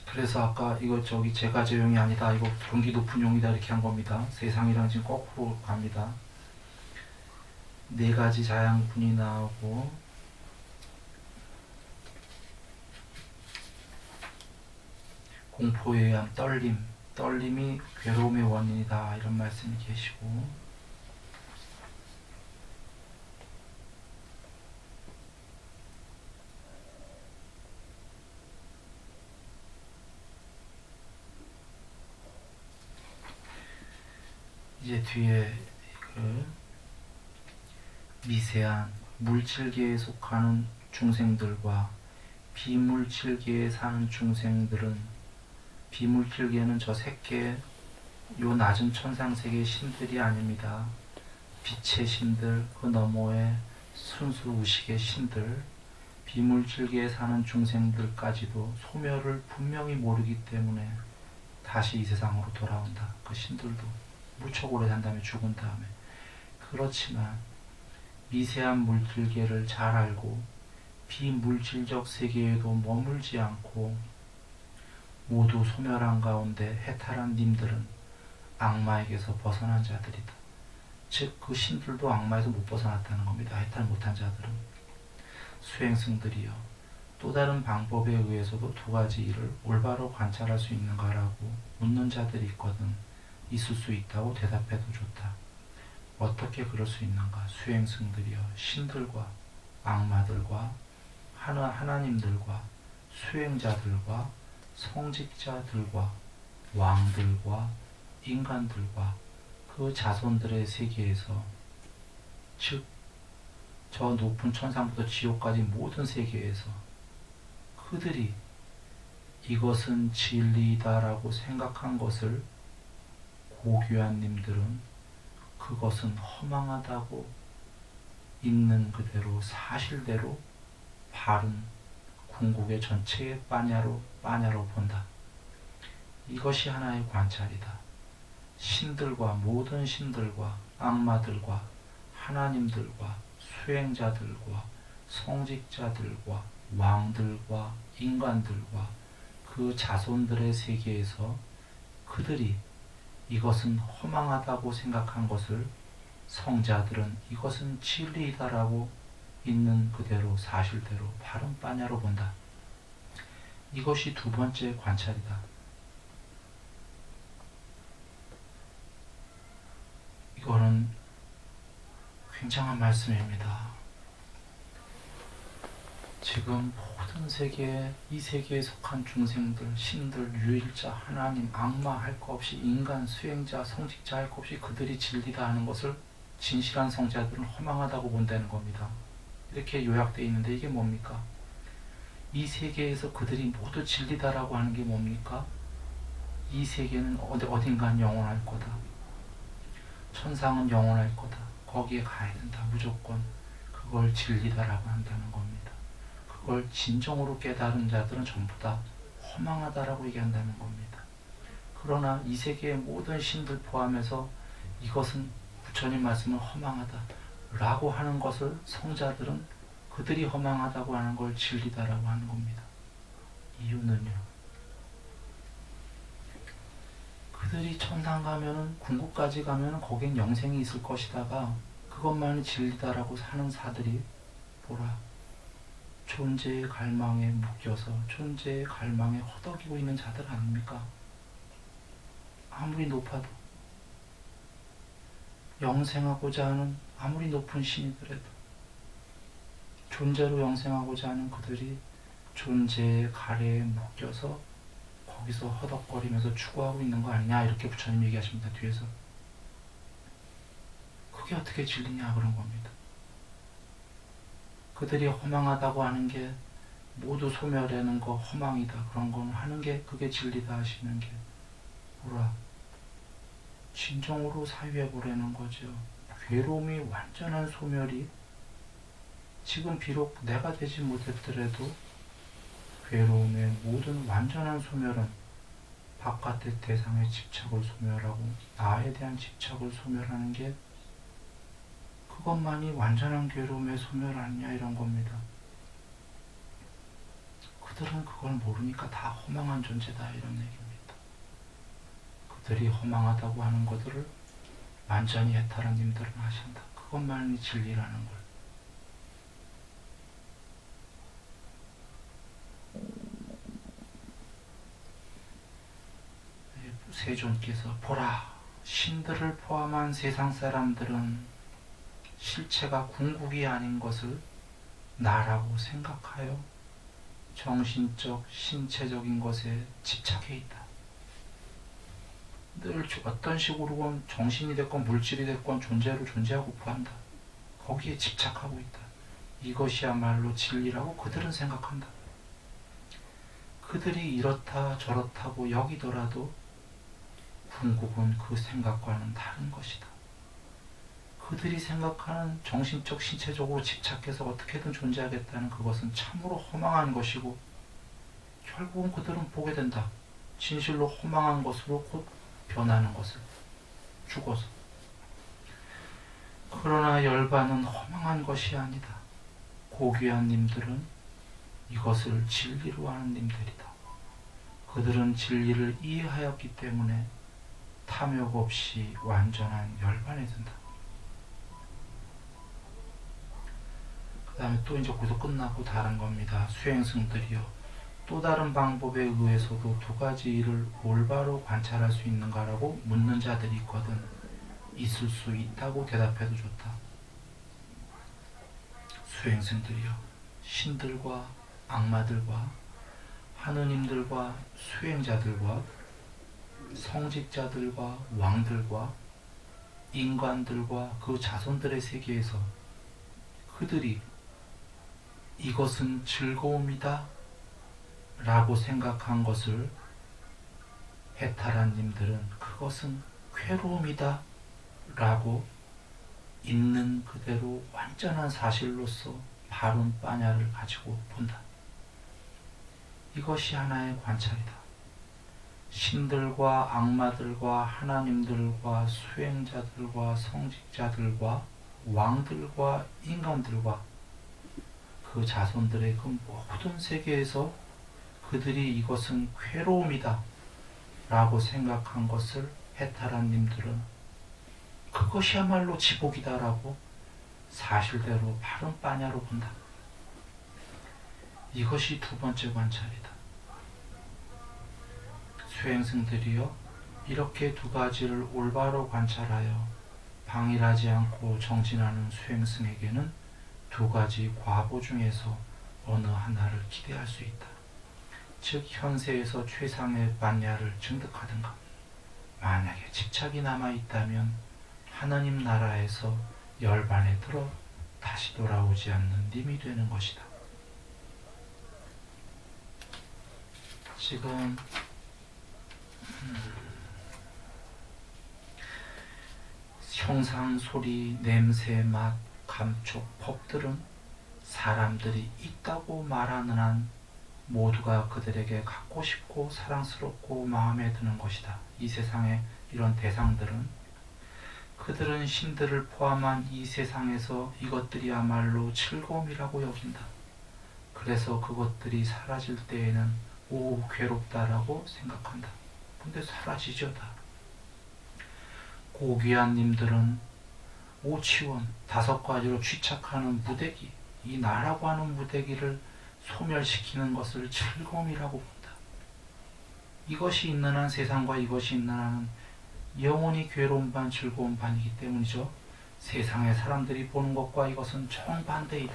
그래서 아까 이거 제가제용이 아니다. 이거 동기 높은 용이다. 이렇게 한 겁니다. 세상이랑 지금 거꾸로 갑니다. 네 가지 자양분이 나오고 공포에 의한 떨림이 괴로움의 원인이다. 이런 말씀이 계시고 이제 뒤에 그 미세한 물질계에 속하는 중생들과 비물질계에 사는 중생들은 비물질계는 저 색계 요 낮은 천상세계의 신들이 아닙니다. 빛의 신들, 그 너머에 순수 의식의 신들, 비물질계에 사는 중생들까지도 소멸을 분명히 모르기 때문에 다시 이 세상으로 돌아온다. 그 신들도 무척 오래 산 다음에 죽은 다음에. 그렇지만 미세한 물질계를 잘 알고 비물질적 세계에도 머물지 않고 모두 소멸한 가운데 해탈한 님들은 악마에게서 벗어난 자들이다. 즉 그 신들도 악마에서 못 벗어났다는 겁니다. 해탈 못한 자들은. 수행승들이여, 또 다른 방법에 의해서도 두 가지 일을 올바로 관찰할 수 있는가라고 묻는 자들이 있거든. 있을 수 있다고 대답해도 좋다. 어떻게 그럴 수 있는가? 수행승들이여, 신들과 악마들과 하나님들과 수행자들과 성직자들과 왕들과 인간들과 그 자손들의 세계에서, 즉 저 높은 천상부터 지옥까지 모든 세계에서 그들이 이것은 진리다라고 생각한 것을 고귀한 님들은 그것은 허망하다고 있는 그대로 사실대로 바른 궁극의 전체의 빠냐로 본다. 이것이 하나의 관찰이다. 신들과 모든 신들과 악마들과 하나님들과 수행자들과 성직자들과 왕들과 인간들과 그 자손들의 세계에서 그들이 이것은 허망하다고 생각한 것을 성자들은 이것은 진리이다라고 있는 그대로 사실대로 바른 빠냐로 본다. 이것이 두 번째 관찰이다. 이거는 굉장한 말씀입니다. 지금 모든 세계에, 이 세계에 속한 중생들, 신들, 유일자, 하나님, 악마 할 것 없이 인간, 수행자, 성직자 할 것 없이 그들이 진리다 하는 것을 진실한 성자들은 허망하다고 본다는 겁니다. 이렇게 요약되어 있는데 이게 뭡니까? 이 세계에서 그들이 모두 진리다라고 하는 게 뭡니까? 이 세계는 어딘간 영원할 거다. 천상은 영원할 거다. 거기에 가야 된다. 무조건 그걸 진리다라고 한다는 겁니다. 그걸 진정으로 깨달은 자들은 전부 다 허망하다라고 얘기한다는 겁니다. 그러나 이 세계의 모든 신들 포함해서 이것은 부처님 말씀은 허망하다 라고 하는 것을 성자들은 그들이 허망하다고 하는 걸 진리다라고 하는 겁니다. 이유는요, 그들이 천상 가면은, 궁극까지 가면은 거긴 영생이 있을 것이다가 그것만이 진리다라고 하는 사들이 보라, 존재의 갈망에 묶여서 존재의 갈망에 허덕이고 있는 자들 아닙니까? 아무리 높아도, 영생하고자 하는 아무리 높은 신이더라도 존재로 영생하고자 하는 그들이 존재의 가래에 묶여서 거기서 허덕거리면서 추구하고 있는 거 아니냐, 이렇게 부처님 얘기하십니다. 뒤에서. 그게 어떻게 진리냐 그런 겁니다. 그들이 허망하다고 하는 게 모두 소멸하는 거 허망이다 그런 건 하는 게 그게 진리다 하시는 게 뭐라, 진정으로 사유해 보라는 거죠. 괴로움이 완전한 소멸이, 지금 비록 내가 되지 못했더라도 괴로움의 모든 완전한 소멸은 바깥의 대상의 집착을 소멸하고 나에 대한 집착을 소멸하는 게 그것만이 완전한 괴로움의 소멸 아니냐 이런 겁니다. 그들은 그걸 모르니까 다 허망한 존재다 이런 얘기입니다. 그들이 허망하다고 하는 것들을 완전히 해탈한 님들은 하신다. 그것만이 진리라는 걸. 세존께서 보라, 신들을 포함한 세상 사람들은 실체가 궁극이 아닌 것을 나라고 생각하여 정신적, 신체적인 것에 집착해 있다. 늘 어떤 식으로건 정신이 됐건 물질이 됐건 존재로 존재하고 구한다. 거기에 집착하고 있다. 이것이야말로 진리라고 그들은 생각한다. 그들이 이렇다 저렇다고 여기더라도 궁극은 그 생각과는 다른 것이다. 그들이 생각하는 정신적, 신체적으로 집착해서 어떻게든 존재하겠다는 그것은 참으로 허망한 것이고 결국은 그들은 보게 된다. 진실로 허망한 것으로 곧 변하는 것을 죽어서. 그러나 열반은 허망한 것이 아니다. 고귀한 님들은 이것을 진리로 하는 님들이다. 그들은 진리를 이해하였기 때문에 탐욕 없이 완전한 열반에 든다. 그 다음에 또 이제 거기서 끝나고 다른 겁니다. 수행승들이여 또 다른 방법에 의해서도 두 가지 일을 올바로 관찰할 수 있는가라고 묻는 자들이 있거든. 있을 수 있다고 대답해도 좋다. 수행승들이여 신들과 악마들과 하느님들과 수행자들과 성직자들과 왕들과 인간들과 그 자손들의 세계에서 그들이 이것은 즐거움이다 라고 생각한 것을 해탈한님들은 그것은 괴로움이다 라고 있는 그대로 완전한 사실로서 바른 빠냐를 가지고 본다. 이것이 하나의 관찰이다. 신들과 악마들과 하나님들과 수행자들과 성직자들과 왕들과 인간들과 그 자손들의 그 모든 세계에서 그들이 이것은 괴로움이다 라고 생각한 것을 해탈한 님들은 그것이야말로 지복이다 라고 사실대로 바른 빠냐로 본다. 이것이 두 번째 관찰이다. 수행승들이여 이렇게 두 가지를 올바로 관찰하여 방일하지 않고 정진하는 수행승에게는 두 가지 과보 중에서 어느 하나를 기대할 수 있다. 즉 현세에서 최상의 반야를 증득하든가 만약에 집착이 남아있다면 하나님 나라에서 열반에 들어 다시 돌아오지 않는 님이 되는 것이다. 지금 형상, 소리, 냄새, 맛, 감촉, 법들은 사람들이 있다고 말하는 한 모두가 그들에게 갖고 싶고 사랑스럽고 마음에 드는 것이다. 이 세상의 이런 대상들은 그들은 신들을 포함한 이 세상에서 이것들이야말로 즐거움이라고 여긴다. 그래서 그것들이 사라질 때에는 오 괴롭다라고 생각한다. 근데 사라지죠 다. 고귀한 님들은 오치원 다섯 가지로 취착하는 무대기, 이 나라고 하는 무대기를 소멸시키는 것을 즐거움이라고 본다. 이것이 있는 한 세상과 이것이 있는 한은 영원히 괴로운 반 즐거운 반이기 때문이죠. 세상의 사람들이 보는 것과 이것은 정반대이다.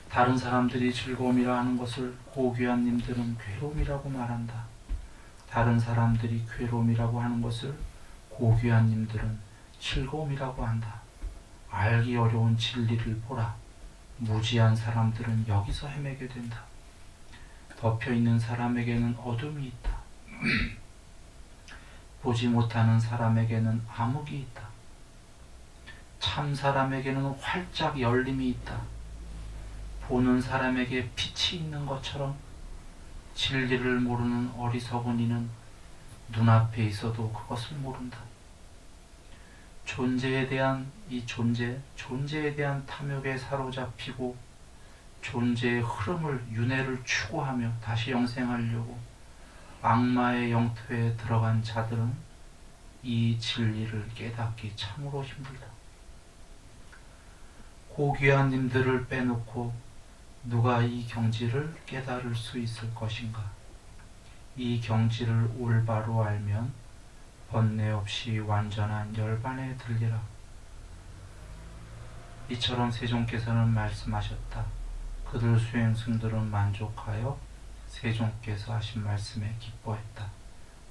다른 사람들이 즐거움이라 하는 것을 고귀한 님들은 괴로움이라고 말한다. 다른 사람들이 괴로움이라고 하는 것을 고귀한 님들은 즐거움이라고 한다. 알기 어려운 진리를 보라. 무지한 사람들은 여기서 헤매게 된다. 덮여있는 사람에게는 어둠이 있다. 보지 못하는 사람에게는 암흑이 있다. 참 사람에게는 활짝 열림이 있다. 보는 사람에게 빛이 있는 것처럼 진리를 모르는 어리석은 이는 눈앞에 있어도 그것을 모른다. 존재에 대한 이 존재에 대한 탐욕에 사로잡히고 존재의 흐름을 윤회를 추구하며 다시 영생하려고 악마의 영토에 들어간 자들은 이 진리를 깨닫기 참으로 힘들다. 고귀한 님들을 빼놓고 누가 이 경지를 깨달을 수 있을 것인가? 이 경지를 올바로 알면 번뇌 없이 완전한 열반에 들리라. 이처럼 세종께서는 말씀하셨다. 그들 수행승들은 만족하여 세종께서 하신 말씀에 기뻐했다.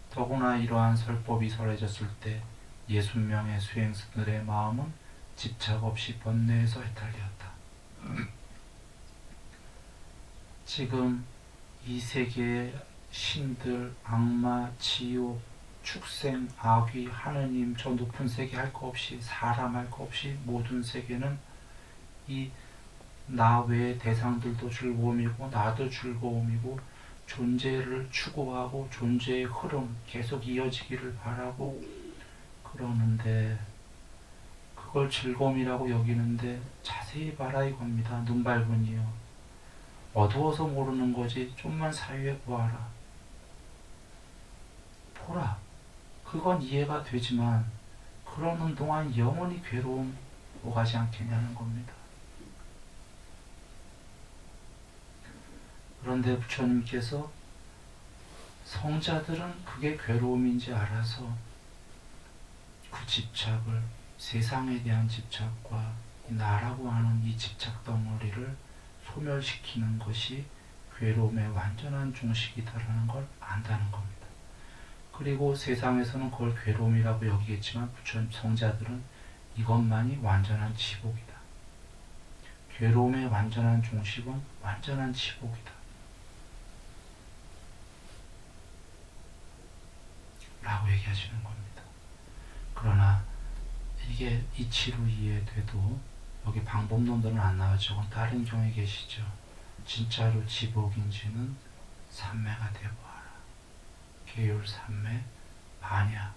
더구나 이러한 설법이 설해졌을 때 60명의 수행승들의 마음은 집착 없이 번뇌에서 해탈되었다. 지금 이 세계의 신들, 악마, 지옥, 축생, 아귀, 하느님, 저 높은 세계 할 거 없이, 사람 할 거 없이 모든 세계는 이 나 외의 대상들도 즐거움이고 나도 즐거움이고, 존재를 추구하고 존재의 흐름 계속 이어지기를 바라고 그러는데, 그걸 즐거움이라고 여기는데 자세히 봐라 이겁니다. 눈발근이요. 어두워서 모르는 거지. 좀만 사유해 보아라. 보라. 그건 이해가 되지만 그러는 동안 영원히 괴로움 오가지 않겠냐는 겁니다. 그런데 부처님께서 성자들은 그게 괴로움인지 알아서 그 집착을, 세상에 대한 집착과 나라고 하는 이 집착 덩어리를 소멸시키는 것이 괴로움의 완전한 종식이다라는 걸 안다는 겁니다. 그리고 세상에서는 그걸 괴로움이라고 여기겠지만 부처님 성자들은 이것만이 완전한 지복이다. 괴로움의 완전한 종식은 완전한 지복이다 라고 얘기하시는 겁니다. 그러나 이게 이치로 이해돼도 여기 방법론들은 안 나오죠. 다른 경우에 계시죠. 진짜로 지복인지는 삼매가 되보아라. 계율 삼매, 반야,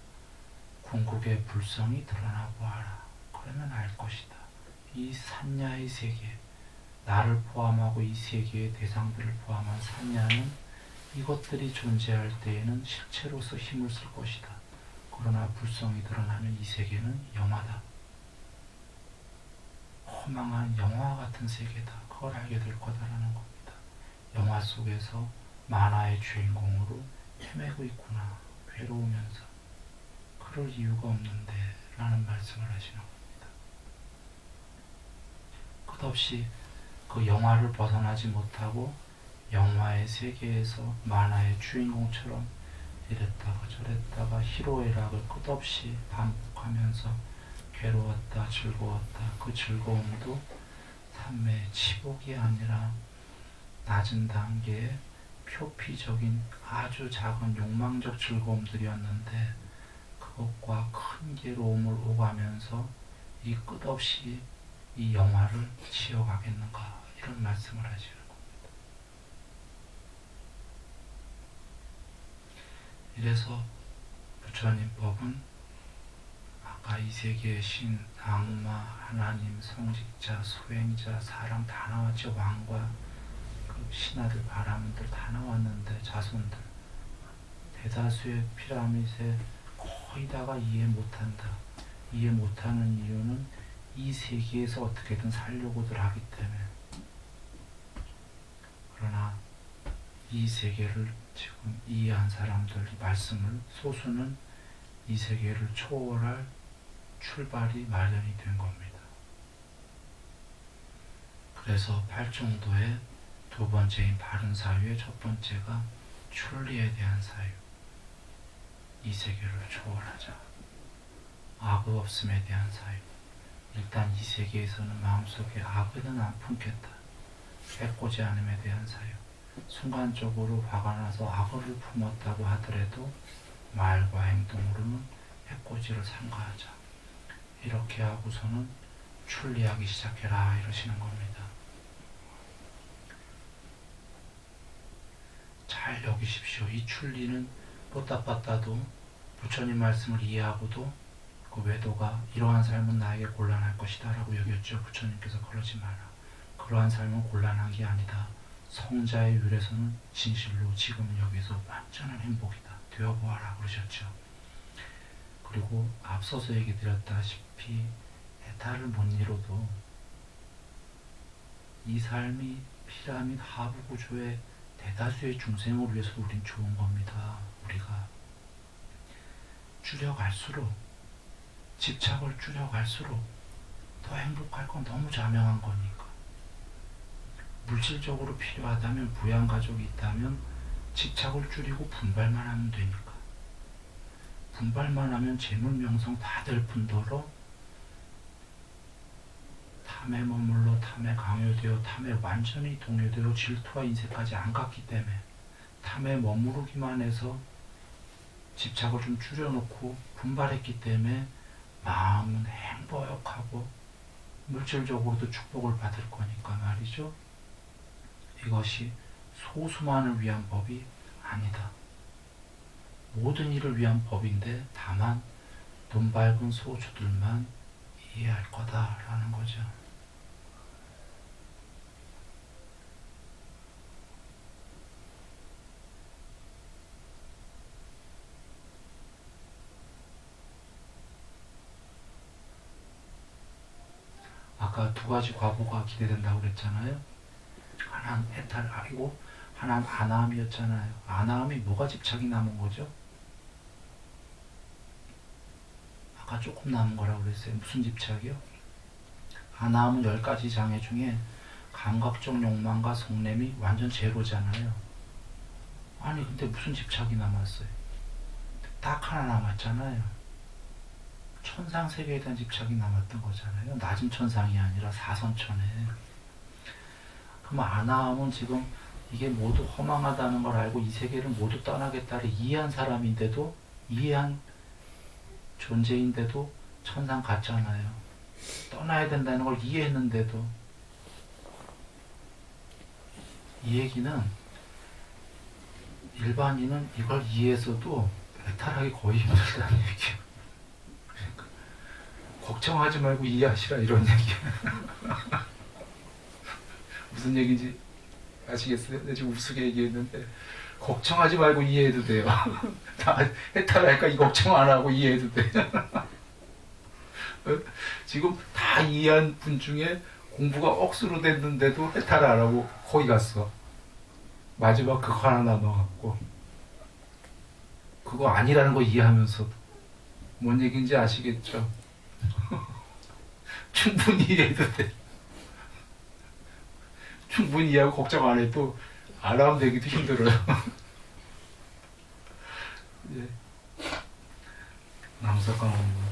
궁극의 불성이 드러나 보아라. 그러면 알 것이다. 이 산야의 세계, 나를 포함하고 이 세계의 대상들을 포함한 산야는 이것들이 존재할 때에는 실체로서 힘을 쓸 것이다. 그러나 불성이 드러나면 이 세계는 영화다. 허망한 영화 같은 세계다. 그걸 알게 될 거다라는 겁니다. 영화 속에서 만화의 주인공으로 헤매고 있구나. 괴로우면서. 그럴 이유가 없는데 라는 말씀을 하시는 겁니다. 끝없이 그 영화를 벗어나지 못하고 영화의 세계에서 만화의 주인공처럼 이랬다가 저랬다가 희로애락을 끝없이 반복하면서 괴로웠다 즐거웠다. 그 즐거움도 삼매의 치복이 아니라 낮은 단계의 표피적인 아주 작은 욕망적 즐거움들이었는데, 그것과 큰 괴로움을 오가면서 이 끝없이 이 영화를 지어가겠는가, 이런 말씀을 하시는 겁니다. 이래서 부처님 법은 아까 이 세계의 신, 악마, 하나님, 성직자, 수행자, 사람 다 나왔죠. 왕과 그 신하들, 바람들 다 나왔는데 자손들 대다수의 피라밋에 거의 다가 이해 못한다. 이해 못하는 이유는 이 세계에서 어떻게든 살려고들 하기 때문에. 그러나 이 세계를 지금 이해한 사람들, 말씀을, 소수는 이 세계를 초월할 출발이 마련이 된 겁니다. 그래서 팔정도의 두 번째인 바른 사유의 첫 번째가 출리에 대한 사유. 이 세계를 초월하자. 악의 없음에 대한 사유. 일단 이 세계에서는 마음속에 악의는 안 품겠다. 해코지 않음에 대한 사유. 순간적으로 화가 나서 악의를 품었다고 하더라도 말과 행동으로는 해코지를 삼가하자. 이렇게 하고서는 출리하기 시작해라 이러시는 겁니다. 잘 여기십시오. 이 출리는 뽀따빠따도 부처님 말씀을 이해하고도 그 외도가 이러한 삶은 나에게 곤란할 것이다 라고 여겼죠. 부처님께서 그러지 마라. 그러한 삶은 곤란한 게 아니다. 성자의 율에서는 진실로 지금 여기서 완전한 행복이다. 되어보아라 그러셨죠. 그리고 앞서서 얘기 드렸다시피 해탈을 못 이뤄도 이 삶이 피라밋 하부 구조의 대다수의 중생을 위해서 우린 좋은 겁니다. 우리가 줄여갈수록, 집착을 줄여갈수록 더 행복할 건 너무 자명한 거니까. 물질적으로 필요하다면, 부양가족이 있다면 집착을 줄이고 분발만 하면 되니까. 분발만 하면 재물 명성 다 될 뿐더러 탐에 머물러 탐에 강요되어 탐에 완전히 동요되어 질투와 인색까지 안 갔기 때문에, 탐에 머무르기만 해서 집착을 좀 줄여놓고 분발했기 때문에 마음은 행복하고 물질적으로도 축복을 받을 거니까 말이죠. 이것이 소수만을 위한 법이 아니다. 모든 일을 위한 법인데 다만 돈 밝은 소주들만 이해할 거다라는 거죠. 아까 두 가지 과보가 기대된다고 그랬잖아요. 하나는 해탈이고 하나는 아나함이었잖아요. 아나함이 뭐가 집착이 남은 거죠? 아까 조금 남은 거라고 그랬어요. 무슨 집착이요? 아나함은 10가지 장애 중에 감각적 욕망과 성냄이 완전 제로잖아요. 아니 근데 무슨 집착이 남았어요? 딱 하나 남았잖아요. 천상 세계에 대한 집착이 남았던 거잖아요. 낮은 천상이 아니라 사선천에. 그럼 아나함은 지금 이게 모두 허망하다는 걸 알고 이 세계를 모두 떠나겠다를 이해한 사람인데도, 이해한 존재인데도 천상 갔잖아요. 떠나야 된다는 걸 이해했는데도. 이 얘기는 일반인은 이걸 이해해서도 배탈하기 거의 힘들다는 얘기예요. 그러니까 걱정하지 말고 이해하시라 이런 얘기예요. 무슨 얘기인지 아시겠어요? 내가 지금 우스개 얘기했는데 걱정하지 말고 이해해도 돼요. 다 해탈할까 이 걱정 안 하고 이해해도 돼. 지금 다 이해한 분 중에 공부가 억수로 됐는데도 해탈 안 하고 거기 갔어. 마지막 그거 하나 남아갖고 그거 아니라는 거 이해하면서도 뭔 얘기인지 아시겠죠? 충분히 이해해도 돼. 충분히 이해하고 걱정 안 해도 안 하면 되기도 힘들어요. 예. 남석강입니다.